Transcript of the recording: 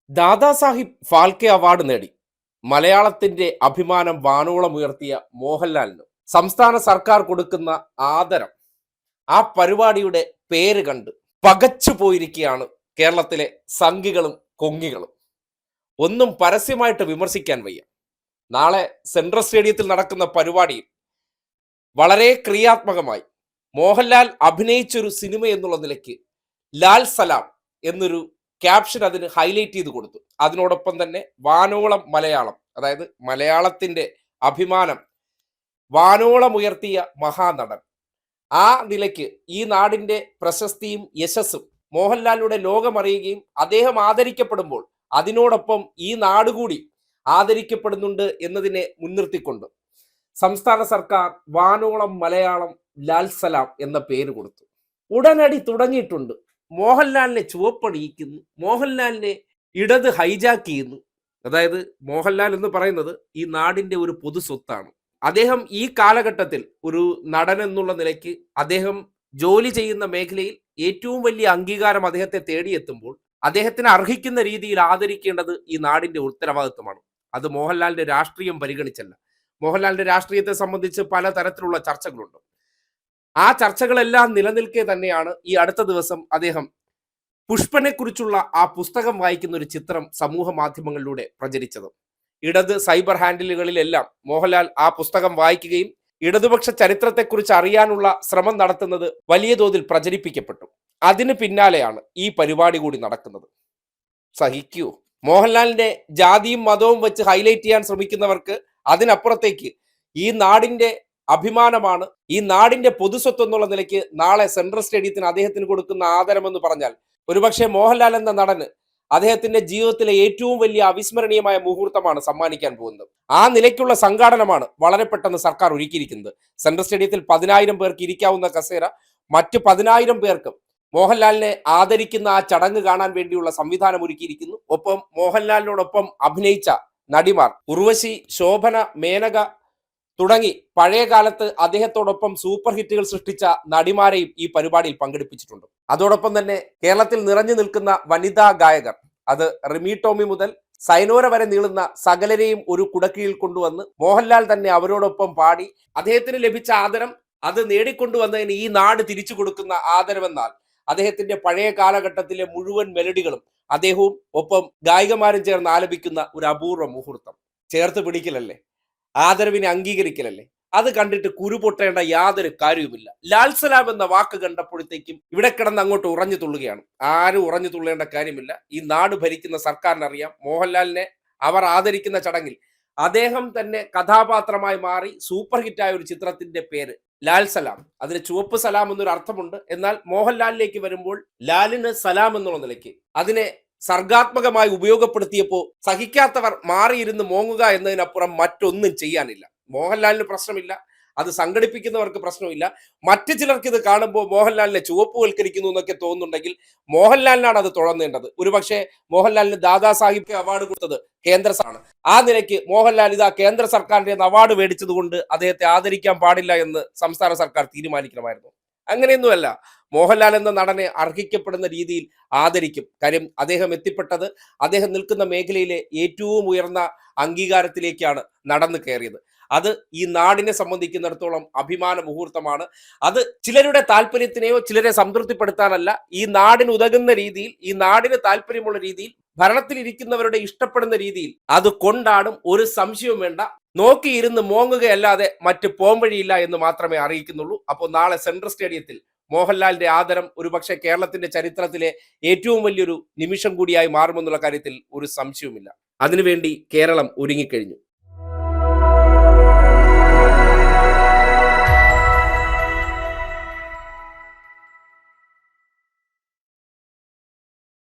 Dadasaheb Phalke award നേടി മലയാളത്തിന്റെ അഭിമാനം വാനോളം ഉയർത്തിയ മോഹൻലാലിന് സംസ്ഥാന സർക്കാർ കൊടുക്കുന്ന ആദരം ആ പരിപാടിയുടെ പേര് കണ്ട് പകച്ചു പോയിരിക്കുകയാണ് കേരളത്തിലെ സംഘികളും കൊങ്ങികളും. ഒന്നും പരസ്യമായിട്ട് വിമർശിക്കാൻ വയ്യ. നാളെ സെൻട്രൽ സ്റ്റേഡിയത്തിൽ നടക്കുന്ന പരിപാടിയിൽ വളരെ ക്രിയാത്മകമായി മോഹൻലാൽ അഭിനയിച്ചൊരു സിനിമ എന്നുള്ള നിലയ്ക്ക് ലാൽ സലാം എന്നൊരു ക്യാപ്ഷൻ അതിന് ഹൈലൈറ്റ് ചെയ്ത് കൊടുത്തു. അതിനോടൊപ്പം തന്നെ വാനോളം മലയാളം, അതായത് മലയാളത്തിന്റെ അഭിമാനം വാനോളം ഉയർത്തിയ മഹാനടൻ, ആ നിലയ്ക്ക് ഈ നാടിന്റെ പ്രശസ്തിയും യശസ്സും മോഹൻലാലിലൂടെ ലോകമറിയുകയും അദ്ദേഹം ആദരിക്കപ്പെടുമ്പോൾ അതിനോടൊപ്പം ഈ നാട് കൂടി ആദരിക്കപ്പെടുന്നുണ്ട് എന്നതിനെ മുൻനിർത്തിക്കൊണ്ട് സംസ്ഥാന സർക്കാർ വാനോളം മലയാളം ലാൽ സലാം എന്ന പേര് കൊടുത്തു. ഉടനടി തുടങ്ങിയിട്ടുണ്ട്. മോഹൻലാലിനെ ചുവപ്പണിയിക്കുന്നു, മോഹൻലാലിനെ ഇടത് ഹൈജാക്ക് ചെയ്യുന്നു. അതായത് മോഹൻലാൽ എന്ന് പറയുന്നത് ഈ നാടിന്റെ ഒരു പൊതു സ്വത്താണ്. അദ്ദേഹം ഈ കാലഘട്ടത്തിൽ ഒരു നടൻ എന്നുള്ള നിലയ്ക്ക് അദ്ദേഹം ജോലി ചെയ്യുന്ന മേഖലയിൽ ഏറ്റവും വലിയ അംഗീകാരം അദ്ദേഹത്തെ തേടിയെത്തുമ്പോൾ അദ്ദേഹത്തിന് അർഹിക്കുന്ന രീതിയിൽ ആദരിക്കേണ്ടത് ഈ നാടിന്റെ ഉത്തരവാദിത്വമാണ്. അത് മോഹൻലാലിന്റെ രാഷ്ട്രീയം പരിഗണിച്ചല്ല. മോഹൻലാലിന്റെ രാഷ്ട്രീയത്തെ സംബന്ധിച്ച് പലതരത്തിലുള്ള ചർച്ചകളുണ്ട്. ആ ചർച്ചകളെല്ലാം നിലനിൽക്കെ തന്നെയാണ് ഈ അടുത്ത ദിവസം അദ്ദേഹം പുഷ്പനെ കുറിച്ചുള്ള ആ പുസ്തകം വായിക്കുന്ന ഒരു ചിത്രം സമൂഹ മാധ്യമങ്ങളിലൂടെ പ്രചരിച്ചത്. ഇടത് സൈബർ ഹാൻഡിലുകളിലെല്ലാം മോഹൻലാൽ ആ പുസ്തകം വായിക്കുകയും ഇടതുപക്ഷ ചരിത്രത്തെക്കുറിച്ച് അറിയാനുള്ള ശ്രമം നടത്തുന്നത് വലിയ തോതിൽ പ്രചരിപ്പിക്കപ്പെട്ടു. അതിന് പിന്നാലെയാണ് ഈ പരിപാടി കൂടി നടക്കുന്നത്. സഹിക്കുവോ? മോഹൻലാലിന്റെ ജാതിയും മതവും വെച്ച് ഹൈലൈറ്റ് ചെയ്യാൻ ശ്രമിക്കുന്നവർക്ക് അതിനപ്പുറത്തേക്ക് ഈ നാടിന്റെ അഭിമാനമാണ്, ഈ നാടിന്റെ പൊതുസ്വത്ത് എന്നുള്ള നിലയ്ക്ക് നാളെ സെൻട്രൽ സ്റ്റേഡിയത്തിന് അദ്ദേഹത്തിന് കൊടുക്കുന്ന ആദരമെന്ന് പറഞ്ഞാൽ ഒരുപക്ഷെ മോഹൻലാൽ എന്ന നടന് അദ്ദേഹത്തിന്റെ ജീവിതത്തിലെ ഏറ്റവും വലിയ അവിസ്മരണീയമായ മുഹൂർത്തമാണ് സമ്മാനിക്കാൻ പോകുന്നത്. ആ നിലയ്ക്കുള്ള സംഘാടനമാണ് വളരെ പെട്ടെന്ന് സർക്കാർ ഒരുക്കിയിരിക്കുന്നത്. സെൻട്രൽ സ്റ്റേഡിയത്തിൽ 10,000 പേർക്ക് ഇരിക്കാവുന്ന കസേര മറ്റ് 10,000 പേർക്ക് മോഹൻലാലിനെ ആദരിക്കുന്ന ആ ചടങ്ങ് കാണാൻ വേണ്ടിയുള്ള സംവിധാനം ഒരുക്കിയിരിക്കുന്നു. ഒപ്പം മോഹൻലാലിനോടൊപ്പം അഭിനയിച്ച നടിമാർ ഉർവശി, ശോഭന, മേനക തുടങ്ങി പഴയ കാലത്ത് അദ്ദേഹത്തോടൊപ്പം സൂപ്പർ ഹിറ്റുകൾ സൃഷ്ടിച്ച നടിമാരെയും ഈ പരിപാടിയിൽ പങ്കെടുപ്പിച്ചിട്ടുണ്ട്. അതോടൊപ്പം തന്നെ കേരളത്തിൽ നിറഞ്ഞു നിൽക്കുന്ന വനിതാ ഗായകർ, അത് റിമി ടോമി മുതൽ സൈനോര വരെ നീളുന്ന സകലരെയും ഒരു കുടക്കീഴിൽ കൊണ്ടുവന്ന് മോഹൻലാൽ തന്നെ അവരോടൊപ്പം പാടി അദ്ദേഹത്തിന് ലഭിച്ച ആദരം, അത് നേടിക്കൊണ്ടുവന്നതിന് ഈ നാട് തിരിച്ചു കൊടുക്കുന്ന ആദരവെന്നാൽ അദ്ദേഹത്തിന്റെ പഴയ കാലഘട്ടത്തിലെ മുഴുവൻ മെലഡികളും അദ്ദേഹവും ഒപ്പം ഗായികമാരും ചേർന്ന് ആലപിക്കുന്ന ഒരു അപൂർവ മുഹൂർത്തം. ചേർത്ത് പിടിക്കലല്ലേ, ആദരവിനെ അംഗീകരിക്കലല്ലേ? അത് കണ്ടിട്ട് കുരുപൊട്ടേണ്ട യാതൊരു കാര്യവുമില്ല. ലാൽ സലാം എന്ന വാക്ക് കണ്ടപ്പോഴത്തേക്കും ഇവിടെ കിടന്ന് അങ്ങോട്ട് ഉറഞ്ഞു തുള്ളുകയാണ്. ആരും ഉറഞ്ഞു തുള്ളേണ്ട കാര്യമില്ല. ഈ നാട് ഭരിക്കുന്ന സർക്കാരിനറിയാം മോഹൻലാലിനെ അവർ ആദരിക്കുന്ന ചടങ്ങിൽ അദ്ദേഹം തന്നെ കഥാപാത്രമായി മാറി സൂപ്പർ ഹിറ്റായ ഒരു ചിത്രത്തിന്റെ പേര് ലാൽ സലാം. അതിന് ചുവപ്പ് സലാം എന്നൊരു അർത്ഥമുണ്ട്. എന്നാൽ മോഹൻലാലിലേക്ക് വരുമ്പോൾ ലാലിന് സലാം എന്നുള്ള നിലയ്ക്ക് അതിനെ സർഗാത്മകമായി ഉപയോഗപ്പെടുത്തിയപ്പോൾ സഹിക്കാത്തവർ മാറിയിരുന്ന് മോങ്ങുക എന്നതിനപ്പുറം മറ്റൊന്നും ചെയ്യാനില്ല. മോഹൻലാലിന് പ്രശ്നമില്ല, അത് സംഘടിപ്പിക്കുന്നവർക്ക് പ്രശ്നമില്ല. മറ്റു ചിലർക്ക് ഇത് കാണുമ്പോൾ മോഹൻലാലിനെ ചുവപ്പുവൽക്കരിക്കുന്നു എന്നൊക്കെ തോന്നുന്നുണ്ടെങ്കിൽ മോഹൻലാലിനാണ് അത് തുടങ്ങേണ്ടത്. ഒരുപക്ഷെ മോഹൻലാലിന് ദാദാസാഹിബ് അവാർഡ് കൊടുത്തത് കേന്ദ്രമാണ്. ആ നിലയ്ക്ക് മോഹൻലാൽ ഇതാ കേന്ദ്ര സർക്കാരിന്റെ അവാർഡ് മേടിച്ചത് കൊണ്ട് അദ്ദേഹത്തെ ആദരിക്കാൻ പാടില്ല എന്ന് സംസ്ഥാന സർക്കാർ തീരുമാനിക്കണമായിരുന്നു. അങ്ങനെയൊന്നുമല്ല. മോഹൻലാൽ എന്ന നടനെ അർഹിക്കപ്പെടുന്ന രീതിയിൽ ആദരിക്കും. കാര്യം അദ്ദേഹം എത്തിപ്പെട്ടത് അദ്ദേഹം നിൽക്കുന്ന മേഖലയിലെ ഏറ്റവും ഉയർന്ന അംഗീകാരത്തിലേക്കാണ് നടന്നു കയറിയത്. അത് ഈ നാടിനെ സംബന്ധിക്കുന്നിടത്തോളം അഭിമാന മുഹൂർത്തമാണ്. അത് ചിലരുടെ താല്പര്യത്തിനെയോ ചിലരെ സംതൃപ്തിപ്പെടുത്താനല്ല, ഈ നാടിന് ഉതകുന്ന രീതിയിൽ, ഈ നാടിന് താല്പര്യമുള്ള രീതിയിൽ, ഭരണത്തിലിരിക്കുന്നവരുടെ ഇഷ്ടപ്പെടുന്ന രീതിയിൽ അത് കൊണ്ടാടും. ഒരു സംശയവും വേണ്ട. നോക്കിയിരുന്ന് മോങ്ങുകയല്ലാതെ മറ്റ് പോംവഴിയില്ല എന്ന് മാത്രമേ അറിയിക്കുന്നുള്ളൂ. അപ്പോൾ നാളെ സെൻട്രൽ സ്റ്റേഡിയത്തിൽ മോഹൻലാലിന്റെ ആദരം ഒരുപക്ഷെ കേരളത്തിന്റെ ചരിത്രത്തിലെ ഏറ്റവും വലിയൊരു നിമിഷം കൂടിയായി മാറുമെന്നുള്ള കാര്യത്തിൽ ഒരു സംശയവുമില്ല. അതിനുവേണ്ടി കേരളം ഒരുങ്ങിക്കഴിഞ്ഞു.